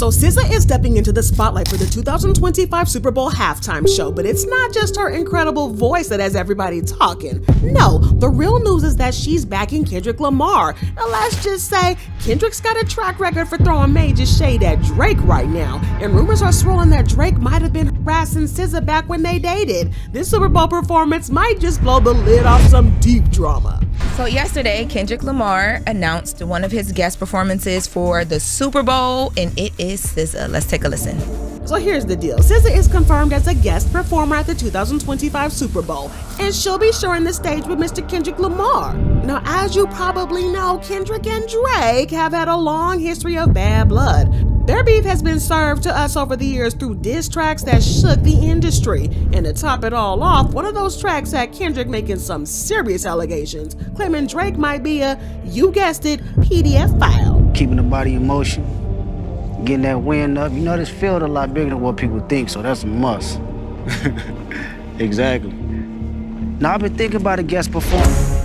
So SZA is stepping into the spotlight for the 2025 Super Bowl halftime show, but it's not just her incredible voice that has everybody talking. No, the real news is that she's backing Kendrick Lamar. Now let's just say Kendrick's got a track record for throwing major shade at Drake right now, and rumors are swirling that Drake might have been harassing SZA back when they dated. This Super Bowl performance might just blow the lid off some deep drama. So yesterday, Kendrick Lamar announced one of his guest performances for the Super Bowl, and it is SZA. Let's take a listen. So here's the deal. SZA is confirmed as a guest performer at the 2025 Super Bowl, and she'll be sharing the stage with Mr. Kendrick Lamar. Now, as you probably know, Kendrick and Drake have had a long history of bad blood. Their beef has been served to us over the years through diss tracks that shook the industry. And to top it all off, one of those tracks had Kendrick making some serious allegations, claiming Drake might be a, you guessed it, PDF file. Keeping the body in motion, getting that wind up. You know, this field a lot bigger than what people think, so that's a must. Exactly. Now, I've been thinking about a guest performance.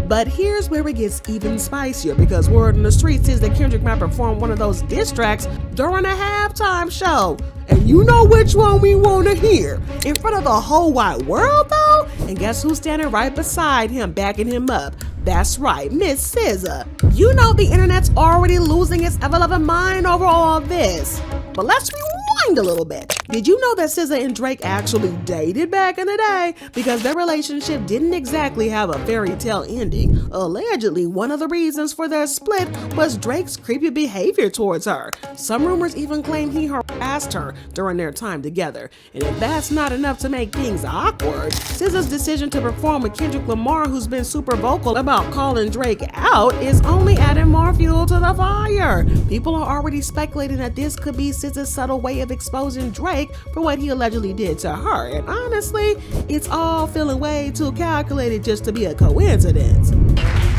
But here's where it gets even spicier, because word on the streets is that Kendrick might perform one of those diss tracks during a halftime show. And you know which one we want to hear. In front of the whole wide world, though? And guess who's standing right beside him, backing him up? That's right, Miss SZA. You know the internet's already losing its ever-loving mind over all this. But let's rewind a little bit. Did you know that SZA and Drake actually dated back in the day? Because their relationship didn't exactly have a fairy tale ending. Allegedly, one of the reasons for their split was Drake's creepy behavior towards her. Some rumors even claim he harassed her during their time together. And if that's not enough to make things awkward, SZA's decision to perform with Kendrick Lamar, who's been super vocal about calling Drake out, is only adding more fuel to the fire. People are already speculating that this could be SZA's subtle way of exposing Drake for what he allegedly did to her. And honestly, it's all feeling way too calculated just to be a coincidence.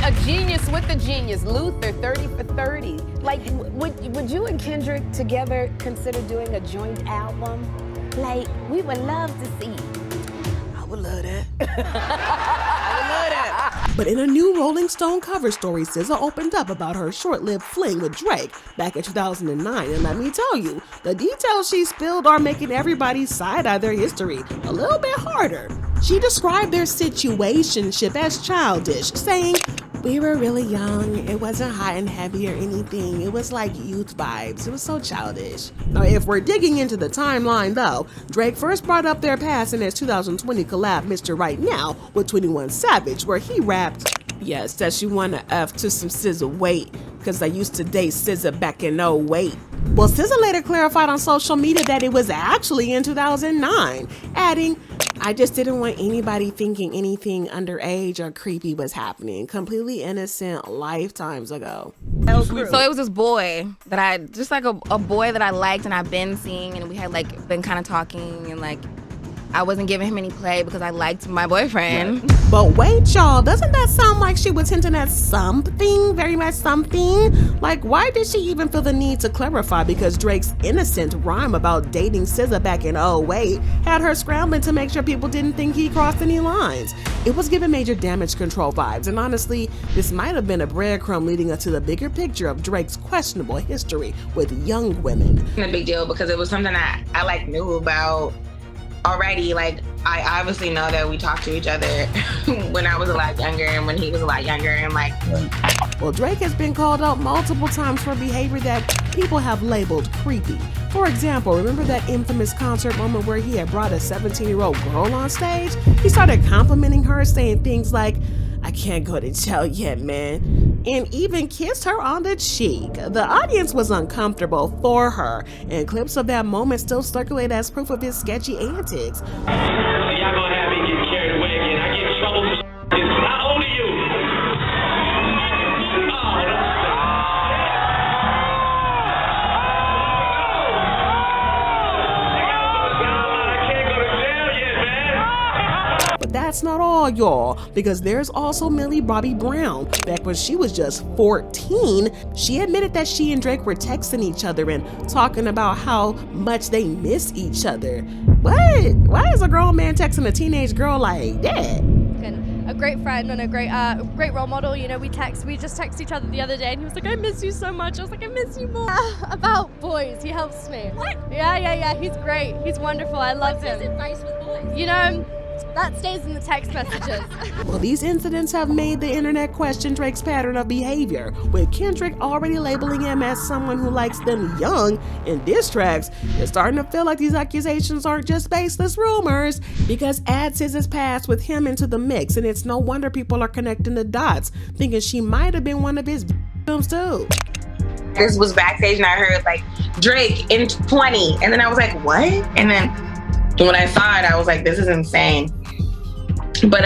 A genius with a genius, Luther, 30 for 30. Like, would you and Kendrick together consider doing a joint album? Like, we would love to see. I would love that. I would love that. But in a new Rolling Stone cover story, SZA opened up about her short-lived fling with Drake back in 2009. And let me tell you, the details she spilled are making everybody side-eye their history a little bit harder. She described their situationship as childish, saying, "We were really young. It wasn't hot and heavy or anything. It was like youth vibes. It was so childish." Now, if we're digging into the timeline, though, Drake first brought up their past in his 2020 collab, Mr. Right Now, with 21 Savage, where he rapped, "Yes, that she wanna F to some SZA weight, cause I used to date SZA back in 08. Well, SZA later clarified on social media that it was actually in 2009, adding, "I just didn't want anybody thinking anything underage or creepy was happening. Completely innocent, lifetimes ago." So it was this boy that I, just like a boy that I liked and I've been seeing, and we had like been kind of talking, and like I wasn't giving him any play because I liked my boyfriend. Right. But wait, y'all, doesn't that sound like she was hinting at something, very much something? Like, why did she even feel the need to clarify? Because Drake's innocent rhyme about dating SZA back in 08 had her scrambling to make sure people didn't think he crossed any lines. It was giving major damage control vibes, and honestly, this might have been a breadcrumb leading us to the bigger picture of Drake's questionable history with young women. A big deal because it was something that I like knew about already. Like, I obviously know that we talked to each other when I was a lot younger and when he was a lot younger, and like. Well, Drake has been called out multiple times for behavior that people have labeled creepy. For example, remember that infamous concert moment where he had brought a 17-year-old girl on stage? He started complimenting her, saying things like, "I can't go to jail yet, man," and even kissed her on the cheek. The audience was uncomfortable for her, and clips of that moment still circulate as proof of his sketchy antics. Y'all gonna have me get carried away again. I get in trouble for this. How old are you? But that's not all, y'all, because there's also Millie Bobby Brown. Back when she was just 14, she admitted that she and Drake were texting each other and talking about how much they miss each other. What? Why is a grown man texting a teenage girl like that? A great friend and a great role model. You know, we just texted each other the other day, and he was like, I miss you so much. I was like, I miss you more. About boys, he helps me. What? Yeah, he's great. He's wonderful. I love him. What's his advice with boys? You know, that stays in the text messages. Well, these incidents have made the internet question Drake's pattern of behavior, with Kendrick already labeling him as someone who likes them young in diss tracks. It's starting to feel like these accusations aren't just baseless rumors, because add SZA's past with him into the mix, and it's no wonder people are connecting the dots, thinking she might have been one of his films too. This was backstage and I heard like Drake in 20, and then I was like, what? And then when I saw it, I was like, this is insane. But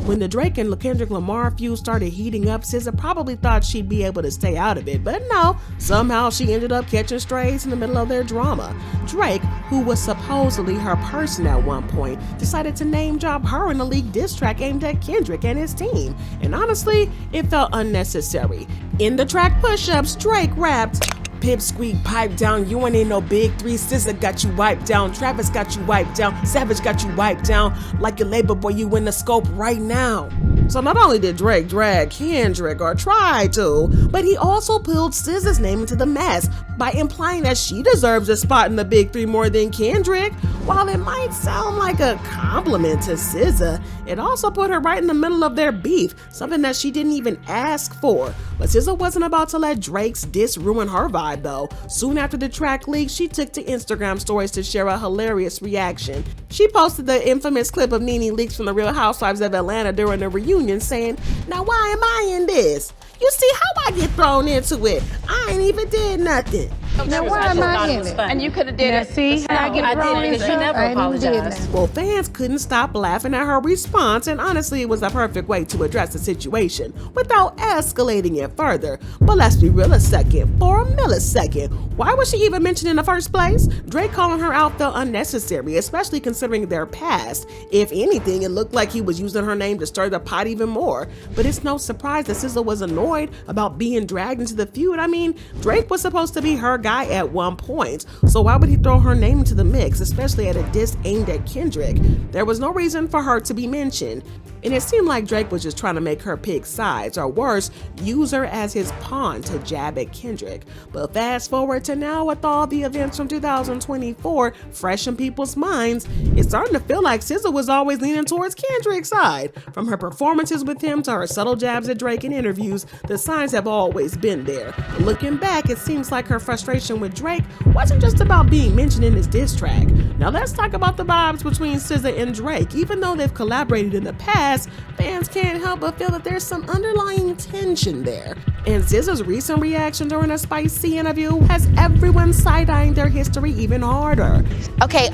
when the Drake and Kendrick Lamar feud started heating up, SZA probably thought she'd be able to stay out of it, but no, somehow she ended up catching strays in the middle of their drama. Drake, who was supposedly her person at one point, decided to name drop her in a leaked diss track aimed at Kendrick and his team, and honestly, it felt unnecessary. In the track Push-Ups, Drake rapped, "Pipsqueak, pipe down, you ain't no big three. SZA got you wiped down, Travis got you wiped down, Savage got you wiped down. Like your label boy, you in the scope right now." So not only did Drake drag Kendrick, or try to, but he also pulled SZA's name into the mess by implying that she deserves a spot in the big three more than Kendrick. While it might sound like a compliment to SZA, it also put her right in the middle of their beef, something that she didn't even ask for. But SZA wasn't about to let Drake's diss ruin her vibe though. Soon after the track leaked, she took to Instagram stories to share a hilarious reaction. She posted the infamous clip of Nene Leakes from the Real Housewives of Atlanta during the reunion saying, "Now why am I in this? You see how I get thrown into it? I ain't even did nothing." Now why am I in it? And you could have did it. See how I get thrown into it? She never apologized. Well, fans couldn't stop laughing at her response, and honestly, it was a perfect way to address the situation without escalating it further. But let's be real for a millisecond. Why was she even mentioned in the first place? Drake calling her out felt unnecessary, especially considering their past. If anything, it looked like he was using her name to stir the pot even more. But it's no surprise that SZA was annoyed about being dragged into the feud. I mean, Drake was supposed to be her guy at one point, so why would he throw her name into the mix, especially at a diss aimed at Kendrick? There was no reason for her to be mentioned, and it seemed like Drake was just trying to make her pick sides, or worse, use her as his pawn to jab at Kendrick. But fast forward to now, with all the events from 2024 fresh in people's minds, it's starting to feel like SZA was always leaning towards Kendrick's side. From her performances with him to her subtle jabs at Drake in interviews, the signs have always been there. But looking back, it seems like her frustration with Drake wasn't just about being mentioned in his diss track. Now let's talk about the vibes between SZA and Drake. Even though they've collaborated in the past, fans can't help but feel that there's some underlying tension there. And SZA's recent reaction during a Spicy interview has everyone side-eyeing their history even harder. Okay,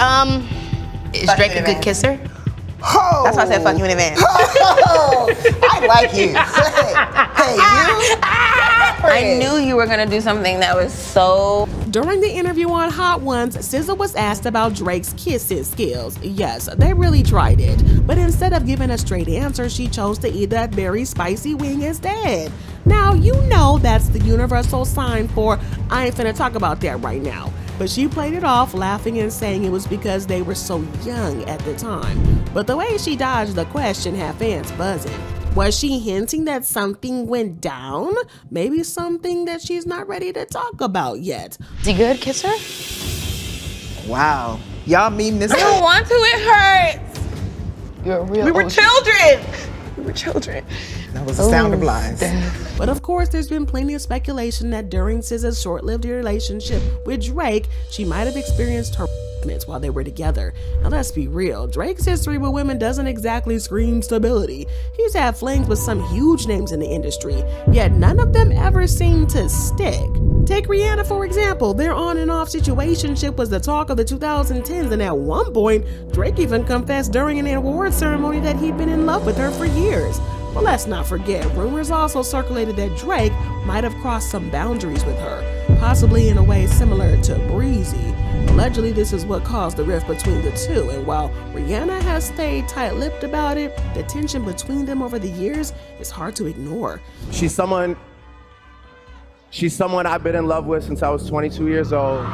is Drake a good kisser? Oh. That's why I said fuck you in advance. Oh, I like you. Hey, you. I knew you were gonna do something that was so... During the interview on Hot Ones, SZA was asked about Drake's kissing skills. Yes, they really tried it, but instead of giving a straight answer, she chose to eat that very spicy wing instead. Now, you know that's the universal sign for, I ain't finna talk about that right now. But she played it off, laughing and saying it was because they were so young at the time. But the way she dodged the question had fans buzzing. Was she hinting that something went down? Maybe something that she's not ready to talk about yet. Is he good kisser? Wow. Y'all mean this? I don't want to, it hurts. You're a real We were OG. children. We were children. That was the sound of lies. But of course, there's been plenty of speculation that during SZA's short-lived relationship with Drake, she might have experienced harassment while they were together. Now let's be real, Drake's history with women doesn't exactly scream stability. He's had flings with some huge names in the industry, yet none of them ever seem to stick. Take Rihanna for example. Their on and off situationship was the talk of the 2010s, and at one point, Drake even confessed during an award ceremony that he'd been in love with her for years. But let's not forget, rumors also circulated that Drake might have crossed some boundaries with her, possibly in a way similar to Breezy. Allegedly, this is what caused the rift between the two, and while Rihanna has stayed tight-lipped about it, the tension between them over the years is hard to ignore. She's someone I've been in love with since I was 22 years old.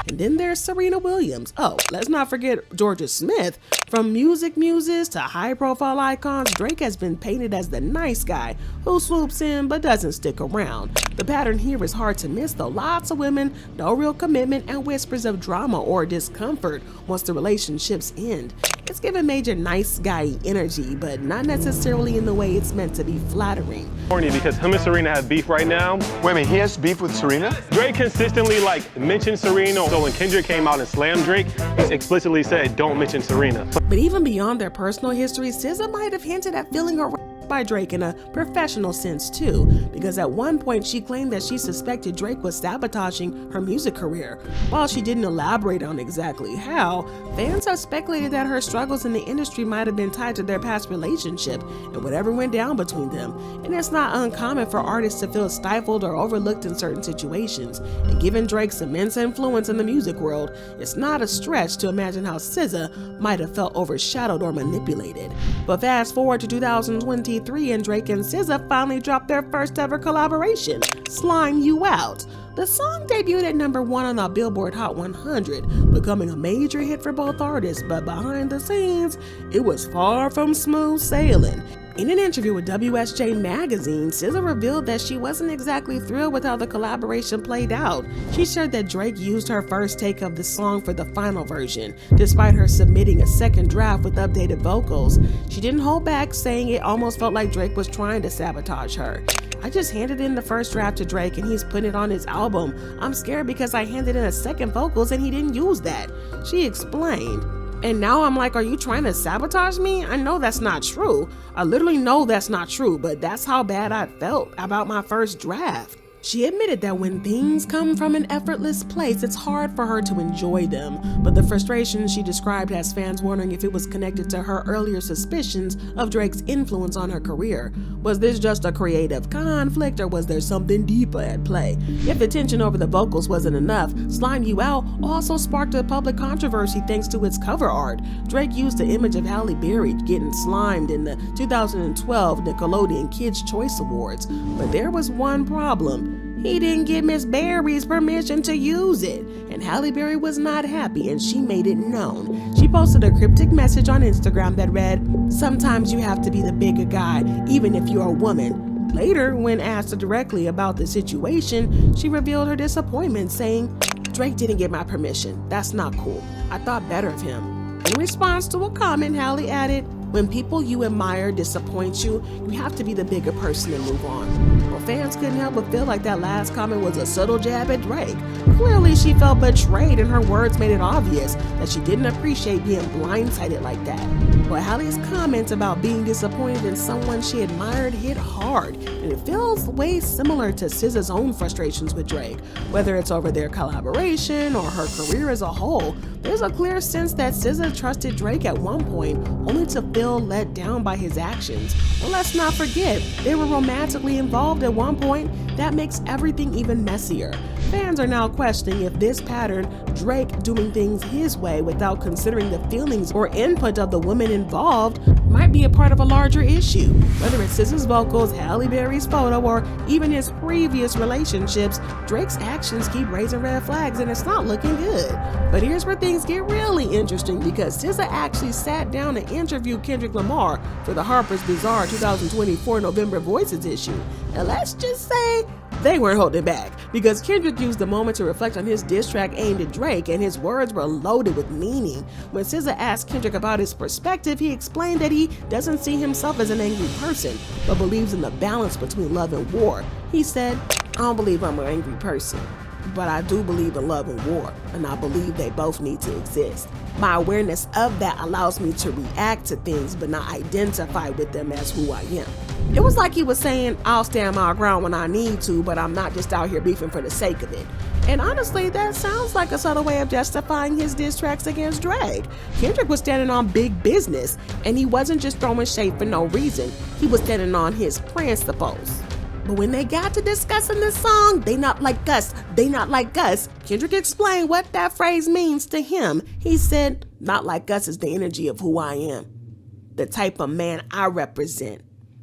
And And then there's Serena Williams. Oh, let's not forget Georgia Smith. From music muses to high-profile icons, Drake has been painted as the nice guy who swoops in but doesn't stick around. The pattern here is hard to miss though. Lots of women, no real commitment, and whispers of drama or discomfort once the relationships end. It's given major nice guy energy, but not necessarily in the way it's meant to be flattering. Horny because him and Serena have beef right now. Wait a minute, he has beef with Serena? Drake consistently mentioned Serena, so when Kendrick came out and slammed Drake, he explicitly said, don't mention Serena. But even beyond their personal history, SZA might have hinted at feeling harassed by Drake in a professional sense too, because at one point she claimed that she suspected Drake was sabotaging her music career. While she didn't elaborate on exactly how, fans have speculated that her struggles in the industry might have been tied to their past relationship and whatever went down between them. And it's not uncommon for artists to feel stifled or overlooked in certain situations. And given Drake's immense influence in the music world, it's not a stretch to imagine how SZA might have felt overshadowed or manipulated. But fast forward to 2023 and Drake and SZA finally dropped their first ever collaboration, Slime You Out. The song debuted at #1 on the Billboard Hot 100, becoming a major hit for both artists, but behind the scenes, it was far from smooth sailing. In an interview with WSJ Magazine, SZA revealed that she wasn't exactly thrilled with how the collaboration played out. She shared that Drake used her first take of the song for the final version, despite her submitting a second draft with updated vocals. She didn't hold back, saying it almost felt like Drake was trying to sabotage her. I just handed in the first draft to Drake and he's putting it on his album. I'm scared because I handed in a second vocals and he didn't use that, she explained. And now I'm like, are you trying to sabotage me? I know that's not true. I literally know that's not true, but that's how bad I felt about my first draft. She admitted that when things come from an effortless place, it's hard for her to enjoy them, but the frustration she described has fans wondering if it was connected to her earlier suspicions of Drake's influence on her career. Was this just a creative conflict, or was there something deeper at play? If the tension over the vocals wasn't enough, Slime You Out also sparked a public controversy thanks to its cover art. Drake used the image of Halle Berry getting slimed in the 2012 Nickelodeon Kids' Choice Awards, but there was one problem. He didn't get Miss Berry's permission to use it, and Halle Berry was not happy and she made it known. She posted a cryptic message on Instagram that read, "Sometimes you have to be the bigger guy, even if you're a woman." Later, when asked directly about the situation, she revealed her disappointment, saying, "Drake didn't get my permission. That's not cool. I thought better of him." In response to a comment, Halle added, "When people you admire disappoint you, you have to be the bigger person and move on." Well, fans couldn't help but feel like that last comment was a subtle jab at Drake. Clearly, she felt betrayed and her words made it obvious that she didn't appreciate being blindsided like that. But Halle's comments about being disappointed in someone she admired hit hard, and it feels way similar to SZA's own frustrations with Drake. Whether it's over their collaboration or her career as a whole, there's a clear sense that SZA trusted Drake at one point, only to feel let down by his actions. But let's not forget, they were romantically involved at one point. That makes everything even messier. Fans are now questioning if this pattern, Drake doing things his way without considering the feelings or input of the women involved, might be a part of a larger issue. Whether it's SZA's vocals, Halle Berry's photo, or even his previous relationships, Drake's actions keep raising red flags and it's not looking good. But here's where things get really interesting, because SZA actually sat down and interviewed Kendrick Lamar for the Harper's Bazaar 2024 November Voices issue. And let's just say, they weren't holding back, because Kendrick used the moment to reflect on his diss track aimed at Drake, and his words were loaded with meaning. When SZA asked Kendrick about his perspective, he explained that he doesn't see himself as an angry person, but believes in the balance between love and war. He said, "I don't believe I'm an angry person, but I do believe in love and war, and I believe they both need to exist. My awareness of that allows me to react to things but not identify with them as who I am." It was like he was saying, I'll stand my ground when I need to, but I'm not just out here beefing for the sake of it. And honestly, that sounds like a subtle way of justifying his diss tracks against Drake. Kendrick was standing on big business, and he wasn't just throwing shade for no reason. He was standing on his principles. But when they got to discussing the song, "They not like us, they not like us," Kendrick explained what that phrase means to him. He said, "Not like us is the energy of who I am, the type of man I represent.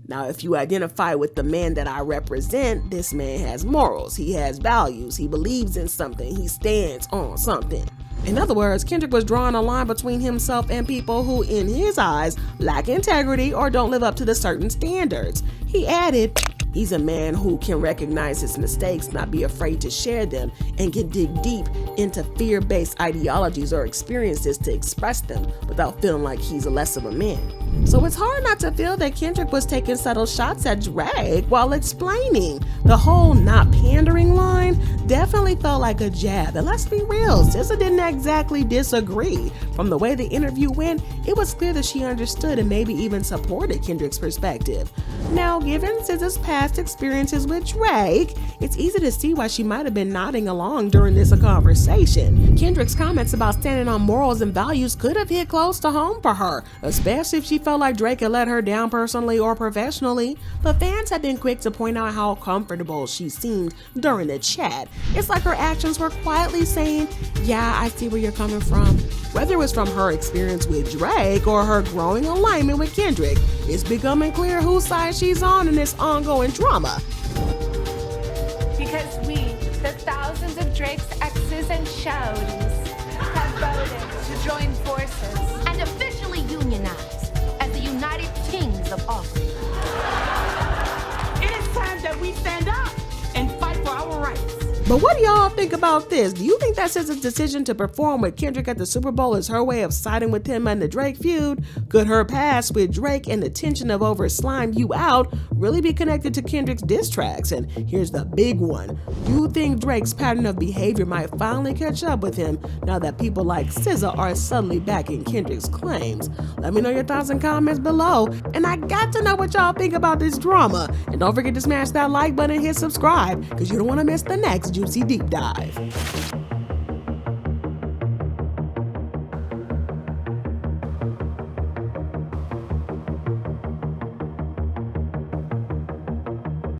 Now, if you identify with the man that I represent, this man has morals, he has values, he believes in something, he stands on something. In other words, Kendrick was drawing a line between himself and people who, in his eyes, lack integrity or don't live up to the certain standards. He added, he's a man who can recognize his mistakes, not be afraid to share them, and can dig deep into fear-based ideologies or experiences to express them without feeling like he's less of a man. So it's hard not to feel that Kendrick was taking subtle shots at Drake while explaining. The whole not pandering line definitely felt like a jab. And let's be real, SZA didn't exactly disagree. From the way the interview went, it was clear that she understood and maybe even supported Kendrick's perspective. Now, given SZA's past experiences with Drake, it's easy to see why she might have been nodding along during this conversation. Kendrick's comments about standing on morals and values could have hit close to home for her, especially if she felt like Drake had let her down personally or professionally. But fans have been quick to point out how comfortable she seemed during the chat. It's like her actions were quietly saying, yeah, I see where you're coming from. Whether it was from her experience with Drake or her growing alignment with Kendrick, it's becoming clear whose side she's on in this ongoing drama. Because we, the thousands of Drake's exes and shouties, have voted to join forces and officially unionize as the United Kings of Aubrey. It is time that we stand up and fight for our rights. But what do y'all think about this? Do you think that SZA's decision to perform with Kendrick at the Super Bowl is her way of siding with him in the Drake feud? Could her past with Drake and the tension of over slime you out really be connected to Kendrick's diss tracks? And here's the big one. Do you think Drake's pattern of behavior might finally catch up with him now that people like SZA are subtly backing Kendrick's claims? Let me know your thoughts and comments below. And I got to know what y'all think about this drama. And don't forget to smash that like button and hit subscribe because you don't want to miss the next juicy deep dive.